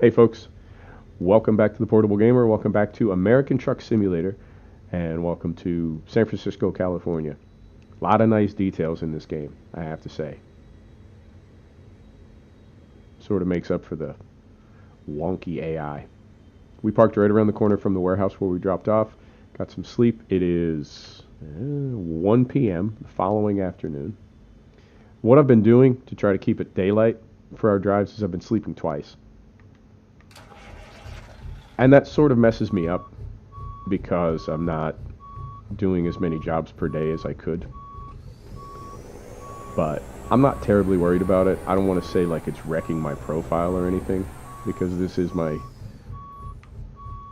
Hey folks, welcome back to the Portable Gamer, welcome back to American Truck Simulator, and welcome to San Francisco, California. A lot of nice details in this game, I have to say. Sort of makes up for the wonky AI. We parked right around the corner from the warehouse where we dropped off, got some sleep. It is 1 p.m. the following afternoon. What I've been doing to try to keep it daylight for our drives is I've been sleeping twice. And that sort of messes me up because I'm not doing as many jobs per day as I could. But I'm not terribly worried about it. I don't want to say like it's wrecking my profile or anything, because this is my,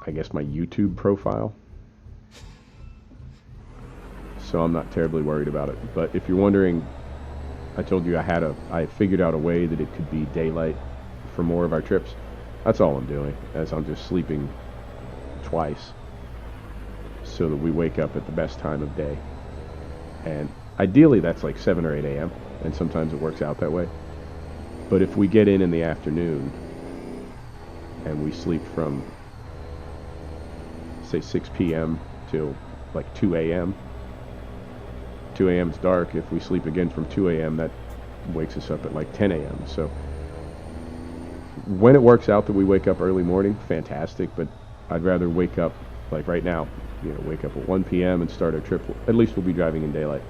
I guess, my YouTube profile. So I'm not terribly worried about it. But if you're wondering, I told you I figured out a way that it could be daylight for more of our trips. That's all I'm doing, as I'm just sleeping twice so that we wake up at the best time of day. And ideally that's like 7 or 8 a.m. and sometimes it works out that way. But if we get in the afternoon and we sleep from say 6 p.m. till like 2 a.m. 2 a.m. is dark. If we sleep again from 2 a.m. that wakes us up at like 10 a.m. So when it works out that we wake up early morning, fantastic, but I'd rather wake up like right now, wake up at 1 p.m. and start our trip. At least we'll be driving in daylight.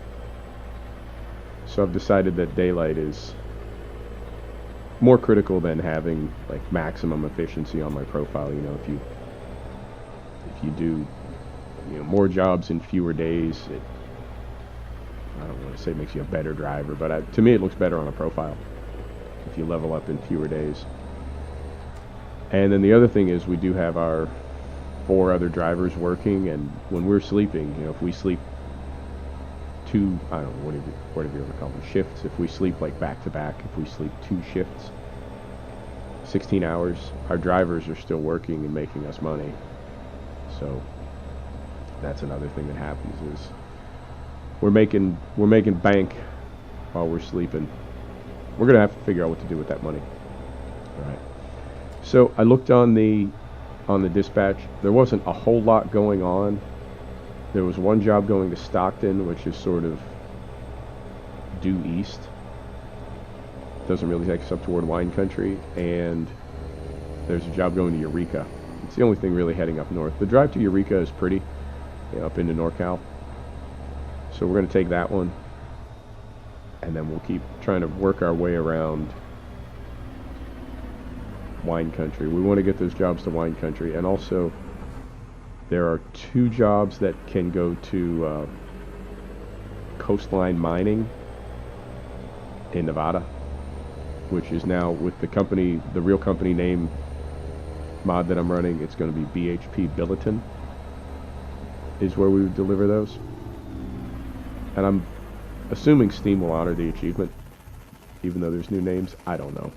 So I've decided that daylight is more critical than having like maximum efficiency on my profile. If you do more jobs in fewer days, I don't want to say it makes you a better driver, but to me it looks better on a profile if you level up in fewer days. And then the other thing is we do have our 4 other drivers working, and when we're sleeping, if we sleep 2, I don't know, whatever you want to call them, shifts, if we sleep like back to back, if we sleep 2 shifts, 16 hours, our drivers are still working and making us money. So that's another thing that happens is we're making bank while we're sleeping. We're gonna have to figure out what to do with that money. All right. So I looked on the dispatch. There wasn't a whole lot going on. There was one job going to Stockton, which is sort of due east. Doesn't really take us up toward wine country. And there's a job going to Eureka. It's the only thing really heading up north. The drive to Eureka is pretty, up into NorCal. So we're going to take that one. And then we'll keep trying to work our way around wine country. We want to get those jobs to wine country. And also there are 2 jobs that can go to coastline mining in Nevada, which is now with the real company name mod that I'm running. It's going to be BHP Billiton is where we would deliver those. And I'm assuming Steam will honor the achievement, even though there's new names. I don't know.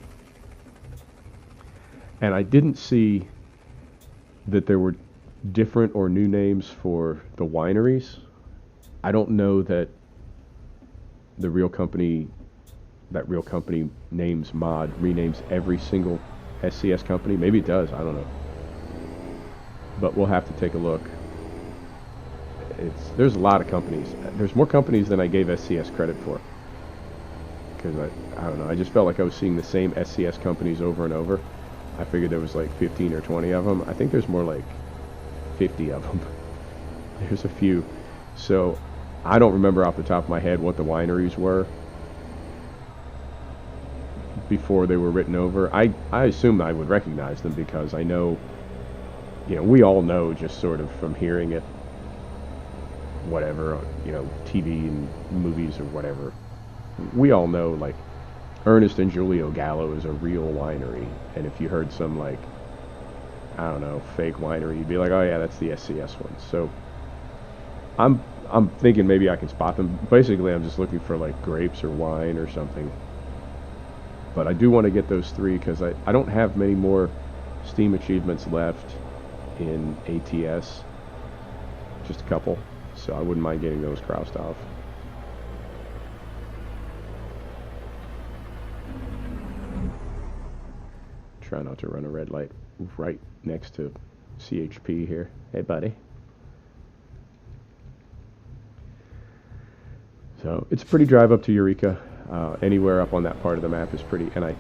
And I didn't see that there were different or new names for the wineries. I don't know that that real company names mod renames every single SCS company. Maybe it does, I don't know. But we'll have to take a look. There's a lot of companies. There's more companies than I gave SCS credit for. Because I don't know, I just felt like I was seeing the same SCS companies over and over. I figured there was like 15 or 20 of them. I think there's more like 50 of them. There's a few. So I don't remember off the top of my head what the wineries were before they were written over. I assumed I would recognize them because I know, we all know just sort of from hearing it, whatever, TV and movies or whatever. We all know like Ernest and Julio Gallo is a real winery, and if you heard some like, I don't know, fake winery, you'd be like, oh yeah, that's the SCS one. So I'm thinking maybe I can spot them. Basically, I'm just looking for like grapes or wine or something. But I do want to get those 3 because I don't have many more Steam achievements left in ATS. Just a couple. So I wouldn't mind getting those crossed off. Try not to run a red light right next to CHP here. Hey, buddy. So it's a pretty drive up to Eureka. Anywhere up on that part of the map is pretty, and I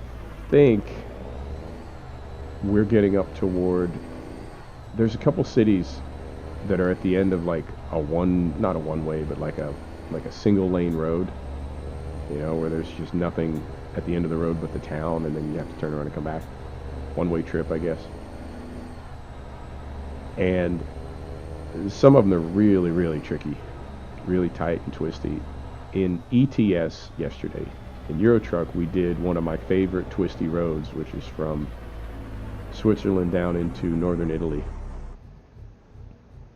think we're getting up toward, there's a couple cities that are at the end of like a not a one-way, but like a single lane road, you know, where there's just nothing at the end of the road but the town, and then you have to turn around and come back. One-way trip, I guess. And some of them are really, really tricky, really tight and twisty. In ETS yesterday, in Eurotruck, we did one of my favorite twisty roads, which is from Switzerland down into northern Italy.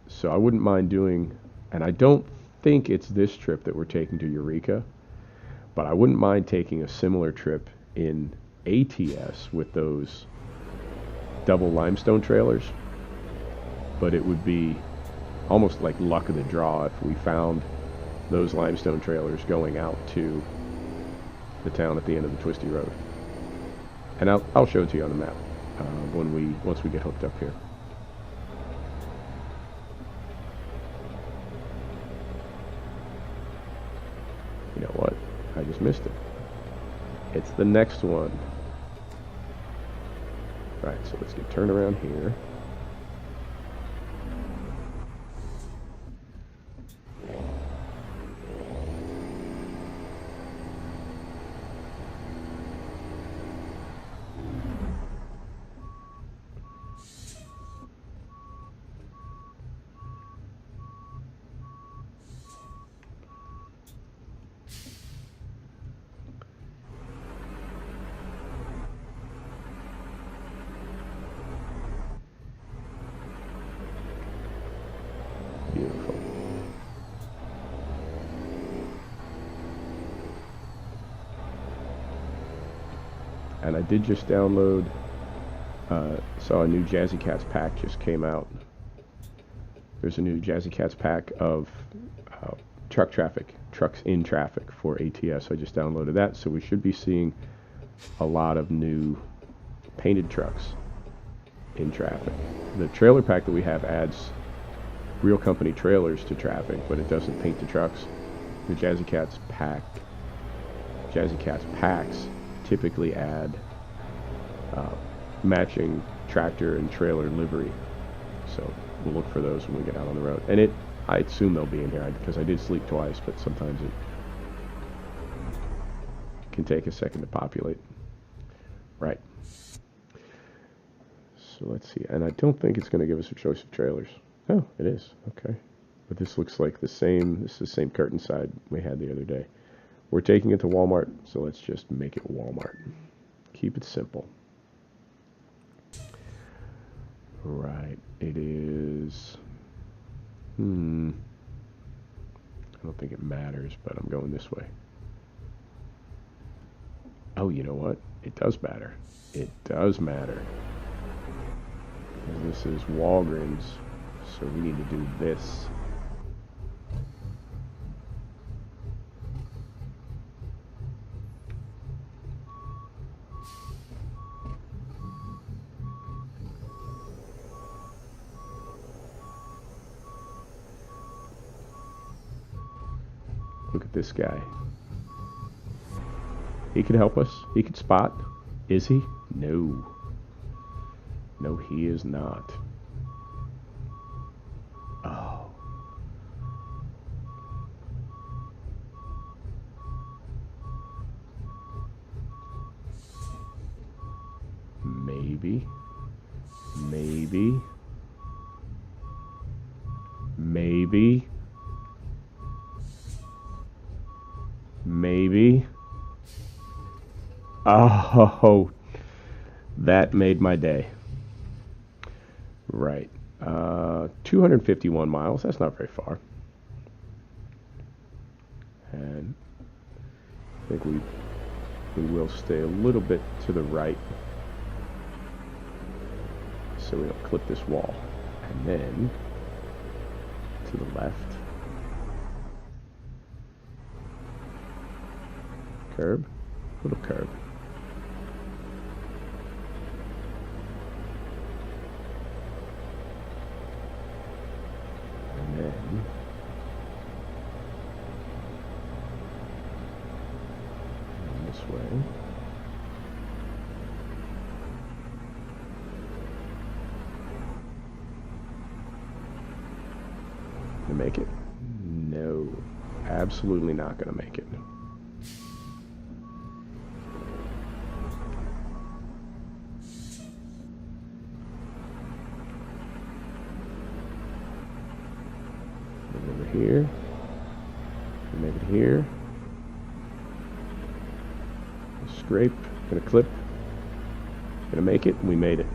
So I wouldn't mind doing, and I don't think it's this trip that we're taking to Eureka, but I wouldn't mind taking a similar trip in ATS with those double limestone trailers. But it would be almost like luck of the draw if we found those limestone trailers going out to the town at the end of the twisty road. And I'll show it to you on the map once we get hooked up here. You know what? I just missed it. It's the next one. Right, so let's get turned around here. Beautiful. And I did just download, saw a new Jazzy Cats pack just came out. There's a new Jazzy Cats pack of trucks in traffic for ATS. I just downloaded that, so we should be seeing a lot of new painted trucks in traffic. The trailer pack that we have adds real company trailers to traffic, but it doesn't paint the trucks. The Jazzy Cats packs typically add matching tractor and trailer livery. So we'll look for those when we get out on the road. And I assume they'll be in here because I did sleep twice, but sometimes it can take a second to populate. Right. So let's see. And I don't think it's going to give us a choice of trailers. Oh, it is. Okay. But this looks like this is the same curtain side we had the other day. We're taking it to Walmart, so let's just make it Walmart. Keep it simple. Right. It is... I don't think it matters, but I'm going this way. Oh, you know what? It does matter. It does matter. This is Walgreens. So we need to do this. Look at this guy. He could help us. He could spot. Is he? No. No, he is not. Oh. Maybe. Maybe. Maybe. Maybe. Oh, that made my day. Right. 251 miles. That's not very far. And I think we will stay a little bit to the right so we don't clip this wall. And then to the left. Curb. Little curb. way. To make it? No. Absolutely not gonna make it. Over here. Make it here. Scrape. Gonna clip. Gonna make it. We made it.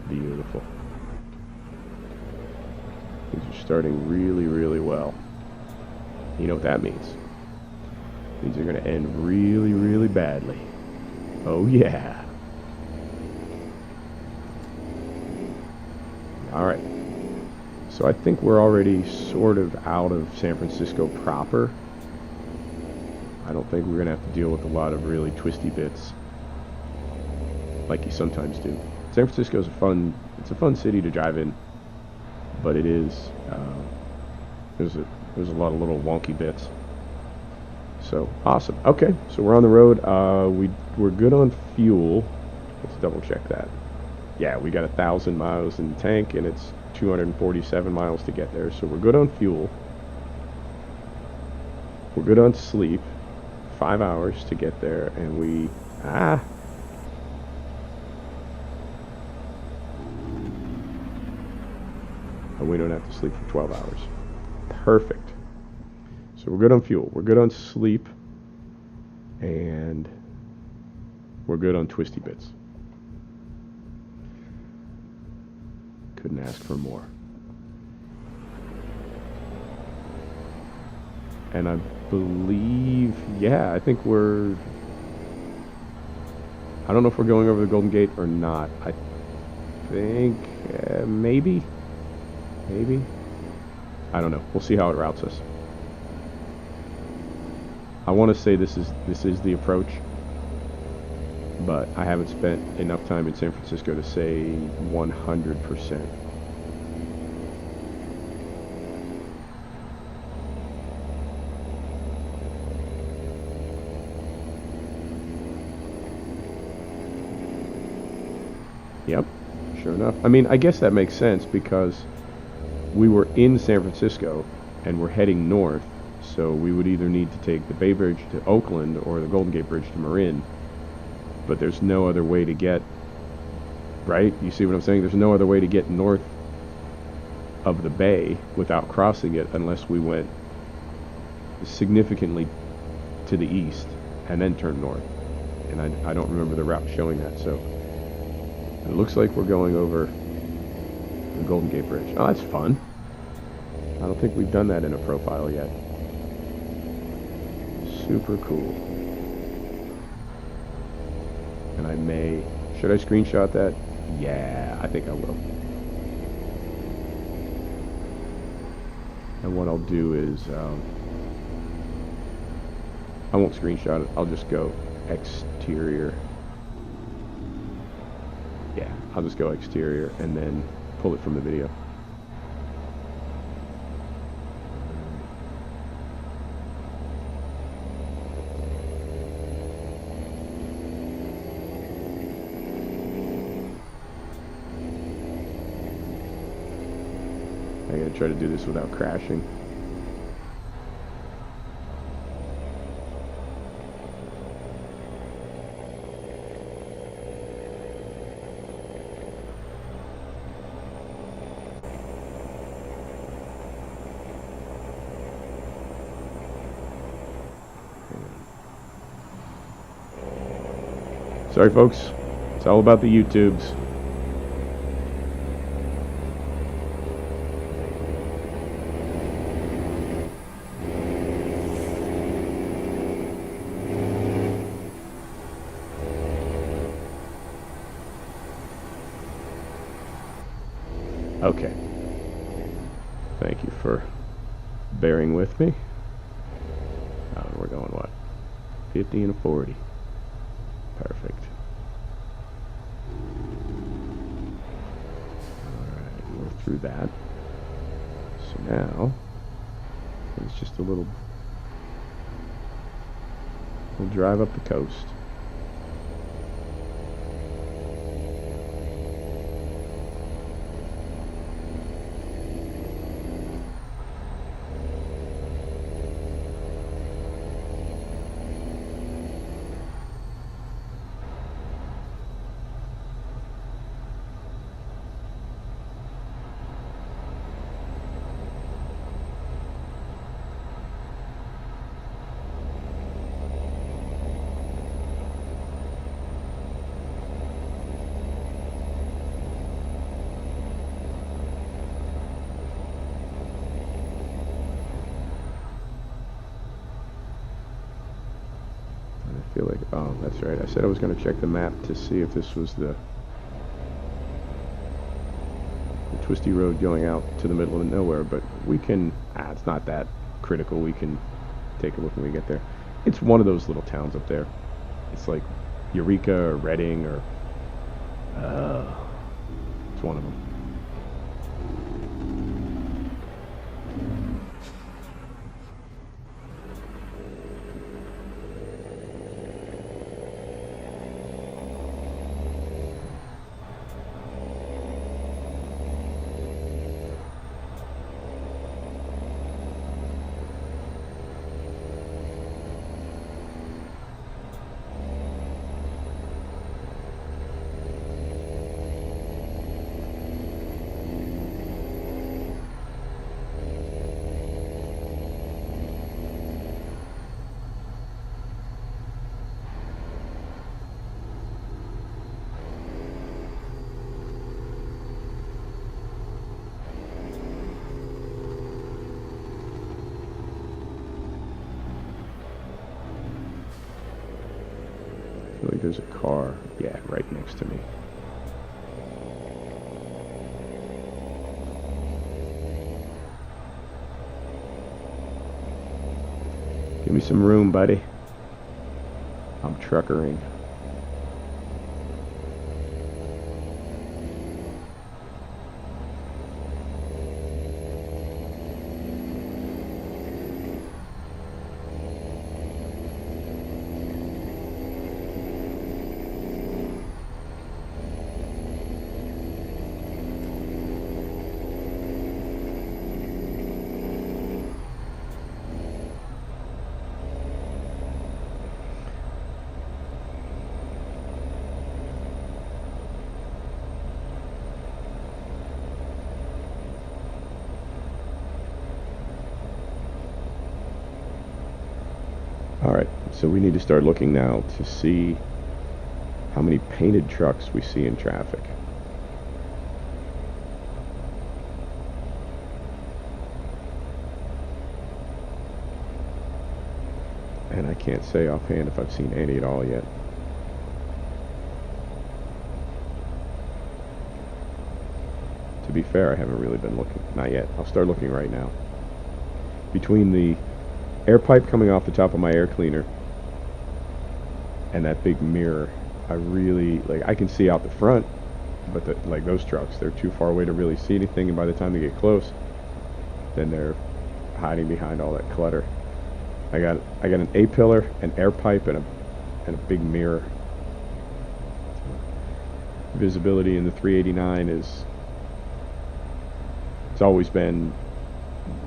Beautiful. These are starting really, really well. You know what that means? These are going to end really, really badly. Oh yeah. All right. So I think we're already sort of out of San Francisco proper. I don't think we're going to have to deal with a lot of really twisty bits like you sometimes do. San Francisco is it's a fun city to drive in, but it is, there's a lot of little wonky bits. So, awesome. Okay, so we're on the road. We're good on fuel. Let's double check that. Yeah, we got 1,000 miles in the tank, and it's 247 miles to get there, so we're good on fuel. We're good on sleep. 5 hours to get there, and we don't have to sleep for 12 hours. Perfect. So we're good on fuel. We're good on sleep. And we're good on twisty bits. Couldn't ask for more. And I believe, yeah, I think I don't know if we're going over the Golden Gate or not. I think maybe. I don't know. We'll see how it routes us. I want to say this is the approach, but I haven't spent enough time in San Francisco to say 100%. Yep, sure enough. I mean, I guess that makes sense because we were in San Francisco and we're heading north, so we would either need to take the Bay Bridge to Oakland or the Golden Gate Bridge to Marin, but there's no other way to get, right? You see what I'm saying? There's no other way to get north of the bay without crossing it unless we went significantly to the east and then turned north. And I don't remember the route showing that, so it looks like we're going over the Golden Gate Bridge. Oh, that's fun. I don't think we've done that in a profile yet. Super cool. And should I screenshot that? Yeah, I think I will. And what I'll do is, I won't screenshot it, I'll just go exterior. Yeah, I'll just go exterior and then pull it from the video. I gotta try to do this without crashing. Sorry folks, it's all about the YouTubes. Okay. Thank you for bearing with me. We're going what? 50 and a 40. Perfect. Alright, we're through that. So now, it's just a little drive up the coast. I feel like, oh, that's right. I said I was going to check the map to see if this was the twisty road going out to the middle of nowhere, but we can, it's not that critical. We can take a look when we get there. It's one of those little towns up there. It's like Eureka or Reading or, it's one of them. I feel like there's a car, yeah, right next to me. Give me some room, buddy. I'm truckering. Alright, so we need to start looking now to see how many painted trucks we see in traffic. And I can't say offhand if I've seen any at all yet. To be fair, I haven't really been looking. Not yet. I'll start looking right now. Between the air pipe coming off the top of my air cleaner and that big mirror, I really, like, I can see out the front, but like those trucks, they're too far away to really see anything, and by the time they get close, then they're hiding behind all that clutter. I got an A-pillar, an air pipe, and a big mirror. Visibility in the 389 it's always been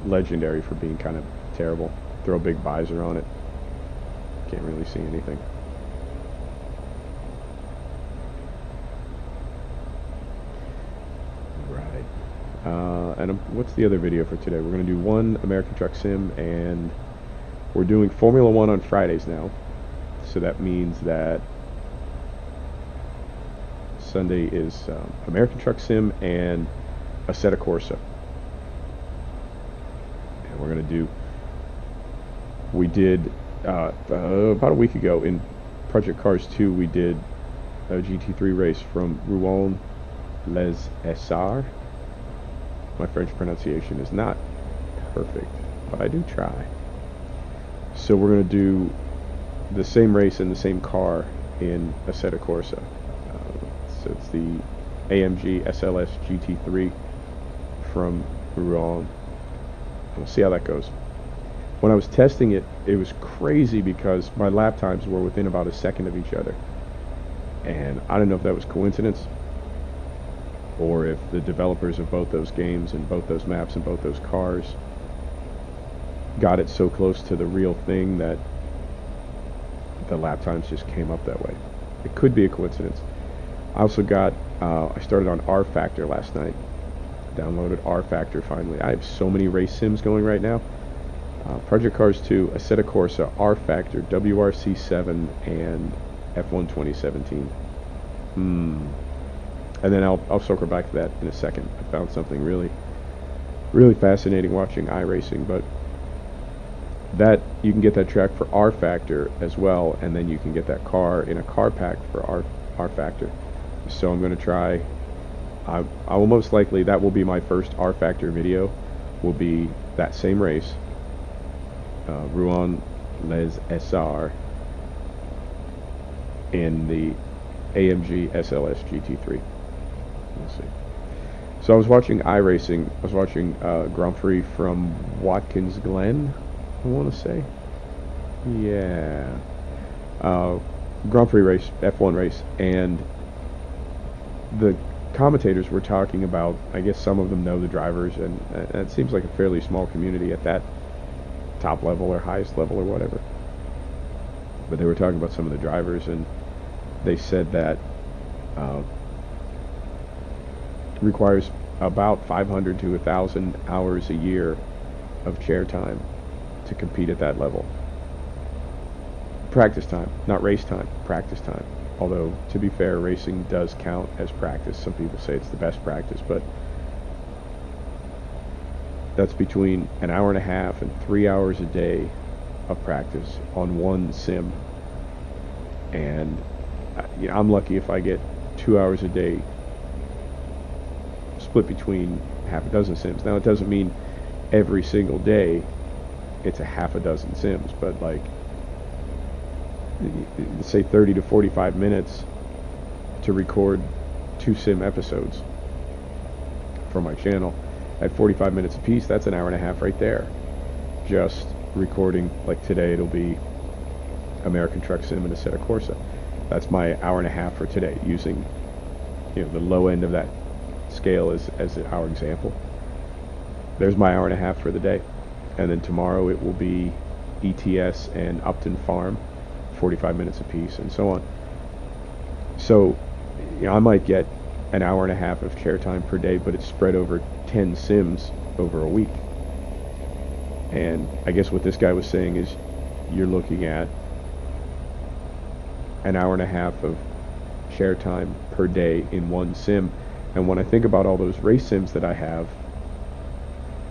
legendary for being kind of terrible. Throw a big visor on it, can't really see anything. Right. And what's the other video for today? We're going to do one American Truck Sim, and we're doing Formula One on Fridays now. So that means that Sunday is American Truck Sim and Assetto Corsa. And we're going to do, we did about a week ago in Project Cars 2, we did a GT3 race from Rouen les Essarts. My French pronunciation is not perfect, but I do try. So we're going to do the same race in the same car in Assetto Corsa. So it's the AMG SLS GT3 from Rouen. We'll see how that goes. When I was testing it, it was crazy because my lap times were within about a second of each other. And I don't know if that was coincidence or if the developers of both those games and both those maps and both those cars got it so close to the real thing that the lap times just came up that way. It could be a coincidence. I also got, I started on R Factor last night. Downloaded R Factor finally. I have so many race sims going right now. Project Cars 2, Assetto Corsa, R Factor, WRC7, and F1 2017. And then I'll circle back to that in a second. I found something really, really fascinating watching iRacing, but that you can get that track for R Factor as well, and then you can get that car in a car pack for R Factor. So I'm going to try. I will most likely, that will be my first R Factor video, will be that same race, Rouen Les SR, in the AMG SLS GT3. We'll see. So I was watching iRacing. I was watching Grand Prix from Watkins Glen, I want to say. Yeah. Grand Prix race, F1 race, and the commentators were talking about, I guess some of them know the drivers, and it seems like a fairly small community at that top level or highest level or whatever. But they were talking about some of the drivers, and they said that requires about 500 to 1,000 hours a year of chair time to compete at that level. Practice time, not race time, practice time. Although, to be fair, racing does count as practice. Some people say it's the best practice, but that's between an hour and a half and 3 hours a day of practice on one sim. And I'm lucky if I get 2 hours a day split between half a dozen sims. Now, it doesn't mean every single day it's a half a dozen sims, but like, say 30 to 45 minutes to record 2 sim episodes for my channel at 45 minutes apiece. That's an hour and a half right there, just recording. Like today it'll be American Truck Sim and Assetto Corsa. That's my hour and a half for today, using the low end of that scale as our example. There's my hour and a half for the day. And then tomorrow it will be ETS and Upton Farm, 45 minutes apiece, and so on. So, I might get an hour and a half of chair time per day, but it's spread over 10 sims over a week. And I guess what this guy was saying is you're looking at an hour and a half of chair time per day in one sim. And when I think about all those race sims that I have,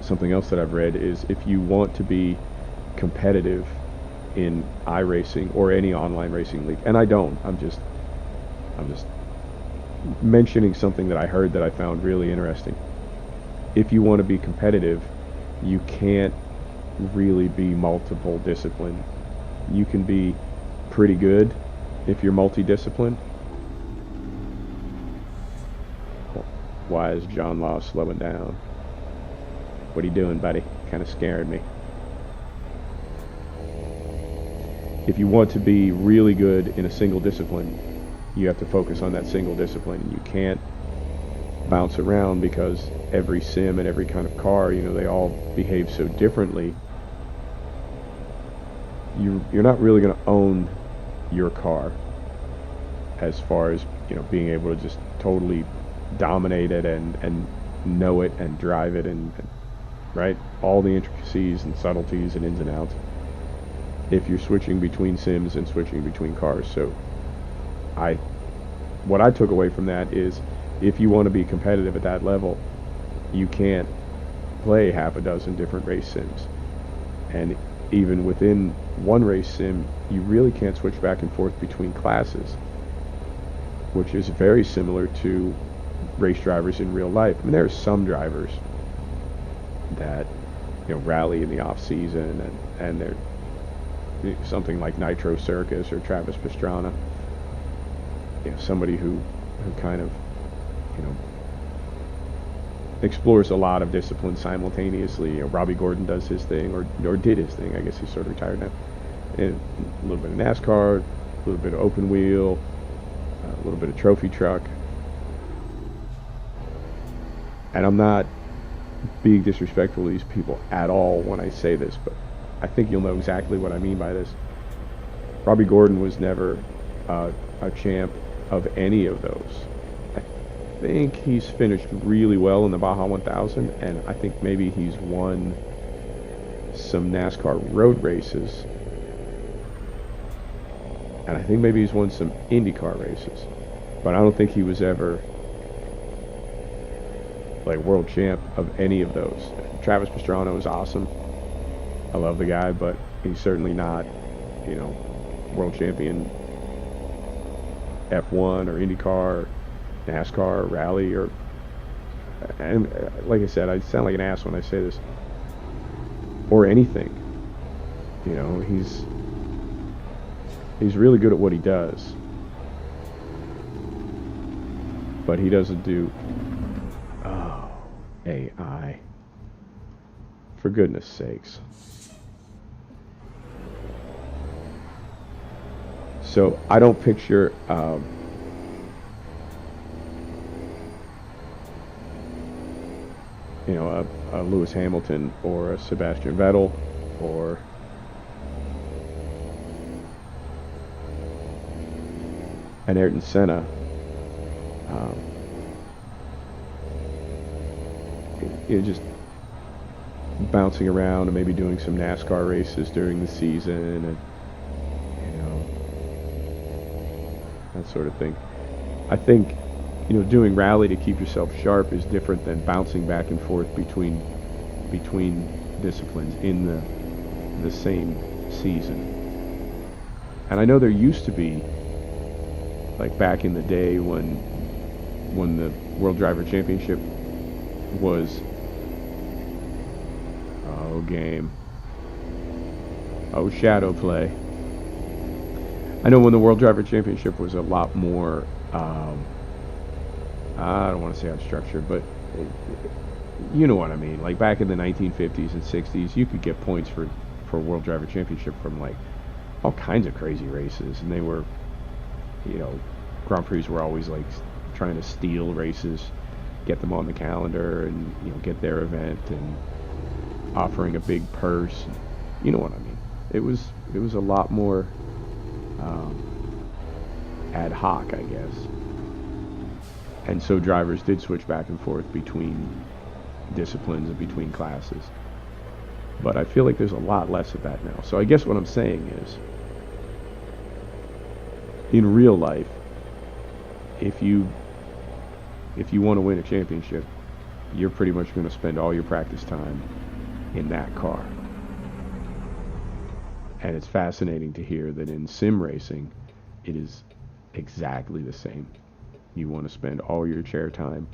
something else that I've read is if you want to be competitive in iRacing or any online racing league, and I don't, I'm just mentioning something that I heard that I found really interesting. If you want to be competitive, you can't really be multiple discipline. You can be pretty good if you're multi-disciplined. Why is John Law slowing down? What are you doing, buddy? Kind of scared me. If you want to be really good in a single discipline, you have to focus on that single discipline. You can't bounce around because every sim and every kind of car, they all behave so differently. You're not really going to own your car as far as, being able to just totally dominate it and know it and drive it and right? All the intricacies and subtleties and ins and outs if you're switching between sims and switching between cars. So what I took away from that is if you want to be competitive at that level, you can't play half a dozen different race sims. And even within one race sim, you really can't switch back and forth between classes, which is very similar to race drivers in real life. I mean, there are some drivers that rally in the off season and they're something like Nitro Circus or Travis Pastrana, somebody who kind of explores a lot of disciplines simultaneously. Robbie Gordon does his thing, or did his thing. I guess he's sort of retired now. And a little bit of NASCAR, a little bit of open wheel, a little bit of trophy truck. And I'm not being disrespectful to these people at all when I say this, but I think you'll know exactly what I mean by this. Robbie Gordon was never a champ of any of those. I think he's finished really well in the Baja 1000, and I think maybe he's won some NASCAR road races, and I think maybe he's won some IndyCar races, but I don't think he was ever like world champ of any of those. Travis Pastrana is awesome. I love the guy, but he's certainly not, world champion F1 or IndyCar or NASCAR or Rally and like I said, I sound like an ass when I say this, or anything. He's really good at what he does, but he doesn't do AI, for goodness sakes. So I don't picture a Lewis Hamilton or a Sebastian Vettel or an Ayrton Senna. Just bouncing around and maybe doing some NASCAR races during the season and that sort of thing. I think doing rally to keep yourself sharp is different than bouncing back and forth between disciplines in the same season. And I know there used to be, like back in the day when the World Driver Championship was shadow play. I know when the World Driver Championship was a lot more, I don't want to say unstructured, but you know what I mean. Like back in the 1950s and 60s, you could get points for World Driver Championship from like all kinds of crazy races, and they were, Grand Prix were always like trying to steal races, get them on the calendar, and get their event and offering a big purse. You know what I mean? It was a lot more ad hoc, I guess. And so drivers did switch back and forth between disciplines and between classes. But I feel like there's a lot less of that now. So I guess what I'm saying is, in real life, if you want to win a championship, you're pretty much going to spend all your practice time in that car. And it's fascinating to hear that in sim racing, it is exactly the same. You want to spend all your chair time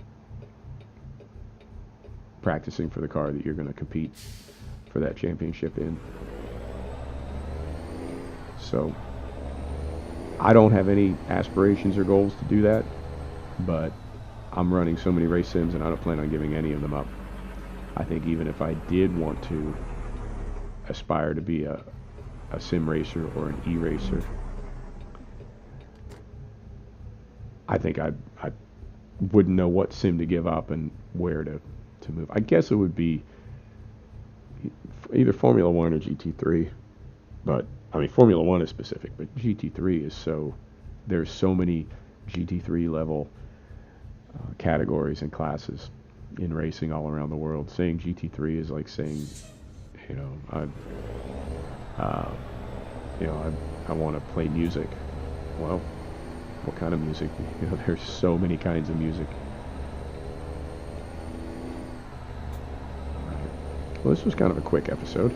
practicing for the car that you're going to compete for that championship in. So I don't have any aspirations or goals to do that, but I'm running so many race sims and I don't plan on giving any of them up. I think even if I did want to aspire to be a sim racer or an e-racer, I think I wouldn't know what sim to give up and where to move. I guess it would be either Formula 1 or GT3, but I mean Formula 1 is specific, but GT3 is there's so many GT3 level categories and classes in racing all around the world. Saying GT3 is like saying, I want to play music. Well, what kind of music? There's so many kinds of music. All right. Well, this was kind of a quick episode.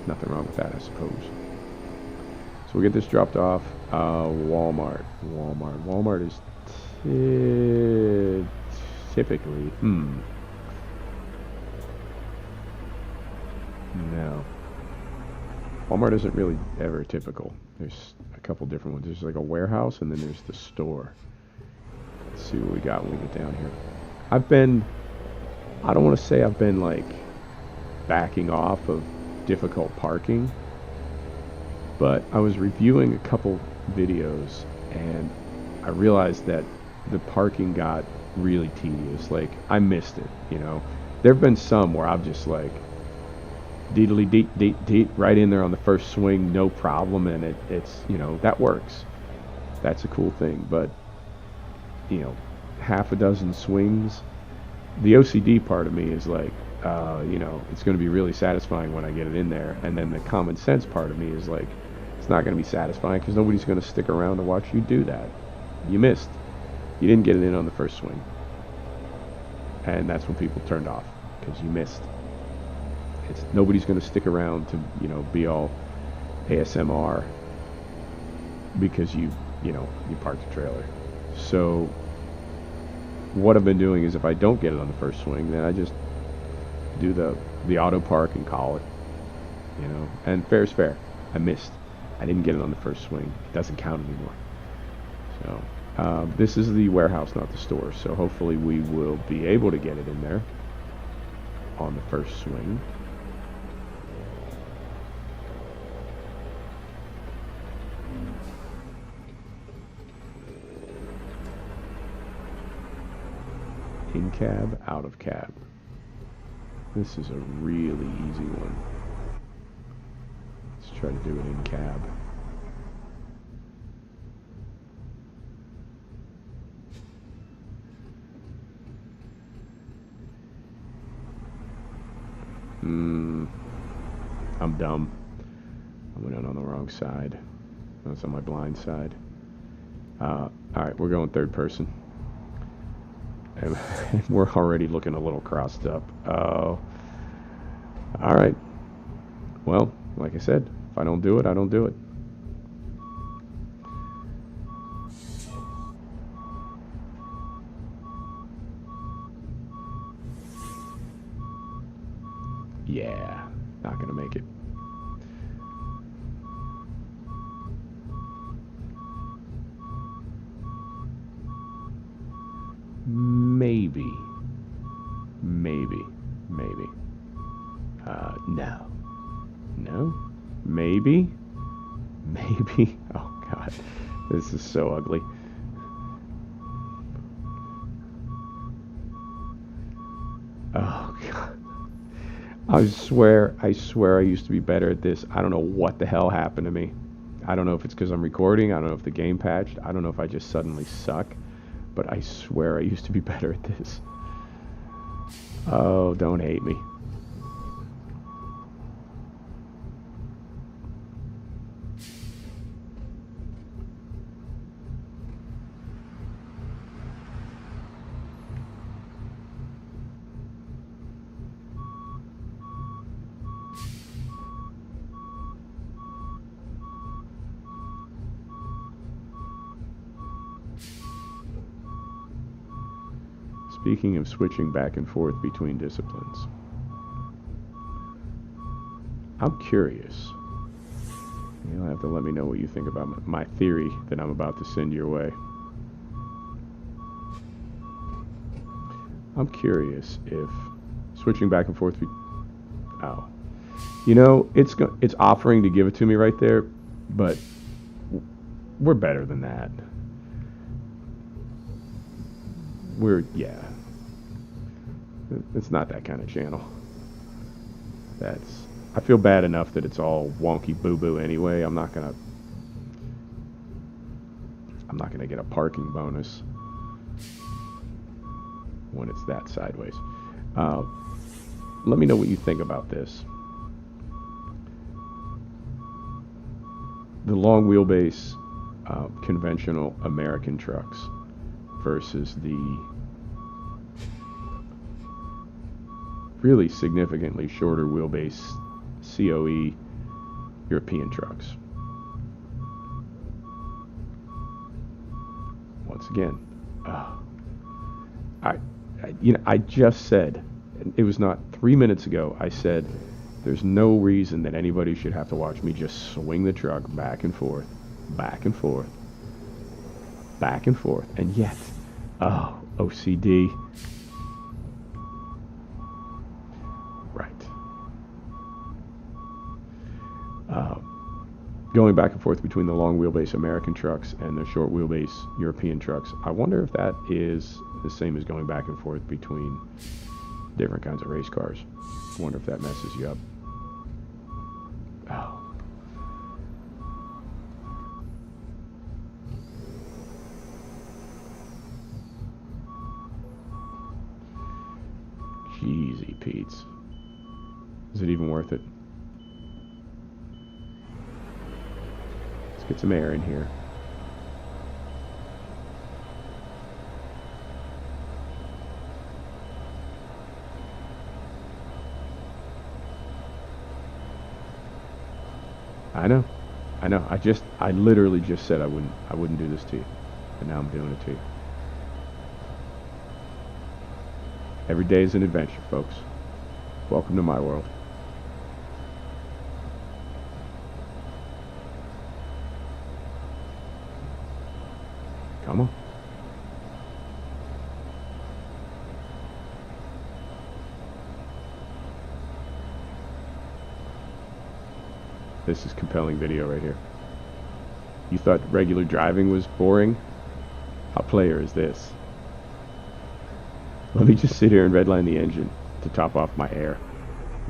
Nothing wrong with that, I suppose. So we'll get this dropped off. Walmart is typically no. Walmart isn't really ever typical. There's a couple different ones. There's like a warehouse, and then there's the store. see what we got when we get down here. I don't want to say I've been like backing off of difficult parking, but I was reviewing a couple videos and I realized that the parking got really tedious. Like, I missed it, you know. There have been some where I'm just like, deedly deet, deet, deet, right in there on the first swing, no problem, and it's, you know, that works. That's a cool thing, but, you know, half a dozen swings, the OCD part of me is like, you know, it's going to be really satisfying when I get it in there, and then the common sense part of me is like, it's not going to be satisfying because nobody's going to stick around to watch you do that. You missed. You didn't get it in on the first swing. And that's when people turned off, because you missed. Nobody's going to stick around to, you know, be all ASMR because you parked the trailer. So what I've been doing is if I don't get it on the first swing, then I just do the auto park and call it, you know. And fair's fair. I missed. I didn't get it on the first swing. It doesn't count anymore. So this is the warehouse, not the store. So hopefully we will be able to get it in there on the first swing. In cab, out of cab. This is a really easy one. Let's try to do it in cab. I'm dumb. I went out on the wrong side. That's on my blind side. Alright, we're going third person. And we're already looking a little crossed up. Oh. Alright. Well, like I said, if I don't do it, I don't do it. Yeah, not gonna make it. Maybe. No. No? Maybe? Maybe? Oh, God. This is so ugly. Oh, God. I swear I used to be better at this. I don't know what the hell happened to me. I don't know if it's because I'm recording. I don't know if the game patched. I don't know if I just suddenly suck. But I swear I used to be better at this. Oh, don't hate me. Speaking of switching back and forth between disciplines, I'm curious. You'll have to let me know what you think about my theory that I'm about to send your way. I'm curious if switching back and forth. Oh, you know, it's offering to give it to me right there, but we're better than that. Yeah. It's not that kind of channel. I feel bad enough that it's all wonky boo-boo anyway. I'm not gonna get a parking bonus when it's that sideways. Let me know what you think about this. The long wheelbase conventional American trucks versus the really significantly shorter wheelbase COE European trucks. Once again, I just said, it was not 3 minutes ago, I said there's no reason that anybody should have to watch me just swing the truck back and forth, back and forth, back and forth, and yet Oh, OCD. Right. Uh, Going back and forth between the long wheelbase American trucks and the short wheelbase European trucks. I wonder if that is the same as going back and forth between different kinds of race cars. I wonder if that messes you up. Oh. Jeezy Pete's. Is it even worth it? Let's get some air in here. I know. I literally just said I wouldn't do this to you. But now I'm doing it to you. Every day is an adventure, folks. Welcome to my world. Come on. This is compelling video right here. You thought regular driving was boring? How player is this? Let me just sit here and redline the engine to top off my air.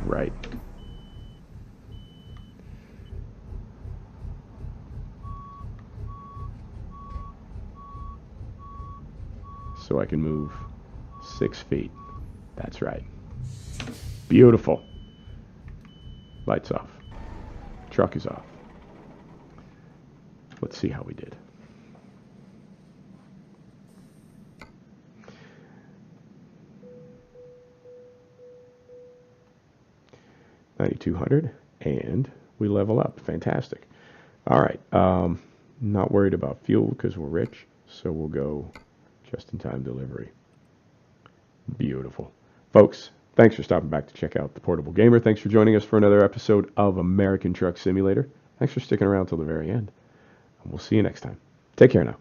Right. So I can move 6 feet. That's right. Beautiful. Lights off. Truck is off. Let's see how we did. $9,200, and we level up. Fantastic. All right. Not worried about fuel because we're rich, so we'll go just-in-time delivery. Beautiful. Folks, thanks for stopping back to check out The Portable Gamer. Thanks for joining us for another episode of American Truck Simulator. Thanks for sticking around till the very end. And we'll see you next time. Take care now.